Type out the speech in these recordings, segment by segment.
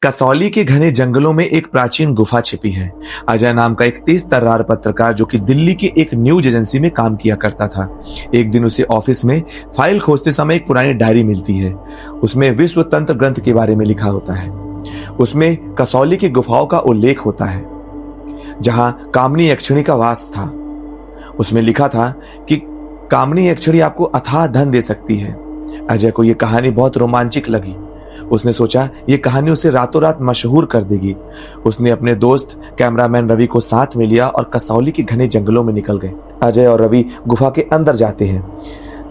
कसौली के घने जंगलों में एक प्राचीन गुफा छिपी है। अजय नाम का एक तेज तर्रार पत्रकार जो कि दिल्ली की एक न्यूज एजेंसी में काम किया करता था। एक दिन उसे ऑफिस में फाइल खोजते समय एक पुरानी डायरी मिलती है। उसमें विश्व तंत्र ग्रंथ के बारे में लिखा होता है। उसमें कसौली की गुफाओं का उल्लेख होता है जहां कामनी यक्षिणी का वास था। उसमें लिखा था कि कामनी यक्षिणी आपको अथाह धन दे सकती है। अजय को यह कहानी बहुत रोमांचक लगी। उसने सोचा ये कहानी उसे रातों रात मशहूर कर देगी। उसने अपने दोस्त कैमरामैन रवि को साथ में लिया और कसौली के घने जंगलों में निकल गए। अजय और रवि गुफा के अंदर जाते हैं।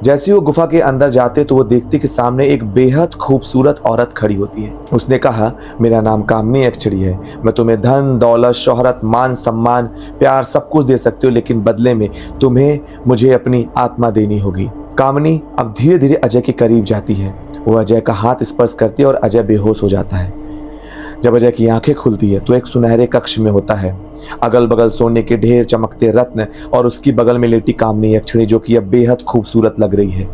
जैसे ही वो गुफा के अंदर जाते तो वो देखते कि सामने एक बेहद खूबसूरत औरत खड़ी होती है। उसने कहा, मेरा नाम कामनी यक्षिणी है। मैं तुम्हें धन दौलत शोहरत मान सम्मान प्यार सब कुछ दे सकती हूँ, लेकिन बदले में तुम्हें मुझे अपनी आत्मा देनी होगी। कामनी अब धीरे धीरे अजय के करीब जाती है। वो अजय का हाथ स्पर्श करती है और अजय बेहोश हो जाता है। जब अजय की आंखें खुलती है तो एक सुनहरे कक्ष में होता है। अगल बगल सोने के ढेर, चमकते रत्न और उसकी बगल में लेटी कामनी यक्षिणी जो कि अब बेहद खूबसूरत लग रही है।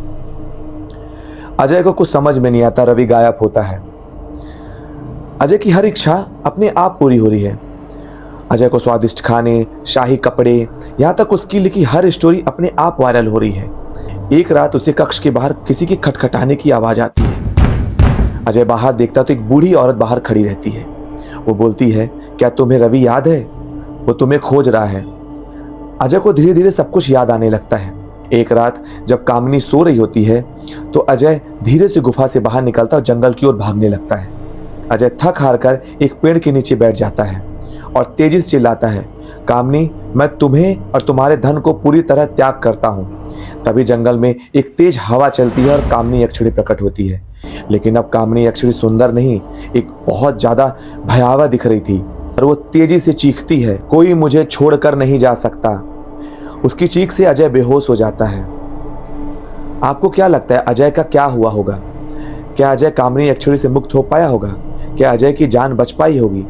अजय को कुछ समझ में नहीं आता। रवि गायब होता है। अजय की हर इच्छा अपने आप पूरी हो रही है। अजय को स्वादिष्ट खाने, शाही कपड़े, यहाँ तक उसकी लिखी हर स्टोरी अपने आप वायरल हो रही है। एक रात उसे कक्ष के बाहर किसी के खटखटाने की आवाज आती है। अजय बाहर देखता तो एक बूढ़ी औरत बाहर खड़ी रहती है। वो बोलती है, क्या तुम्हें रवि याद है? वो तुम्हें खोज रहा है। अजय को धीरे धीरे सब कुछ याद आने लगता है। एक रात जब कामनी सो रही होती है तो अजय धीरे से गुफा से बाहर निकलता और जंगल की ओर भागने लगता है। अजय थक हार कर एक पेड़ के नीचे बैठ जाता है और तेजी से चिल्लाता है, कामनी, मैं तुम्हें और तुम्हारे धन को पूरी तरह त्याग करता हूँ। तभी जंगल में एक तेज हवा चलती है और कामनी यक्षिणी प्रकट होती है। लेकिन अब कामनी यक्षिणी सुंदर नहीं, एक बहुत ज्यादा भयावह दिख रही थी और वो तेजी से चीखती है, कोई मुझे छोड़कर नहीं जा सकता। उसकी चीख से अजय बेहोश हो जाता है। आपको क्या लगता है अजय का क्या हुआ होगा? क्या अजय कामनी यक्षिणी से मुक्त हो पाया होगा? क्या अजय की जान बच पाई होगी?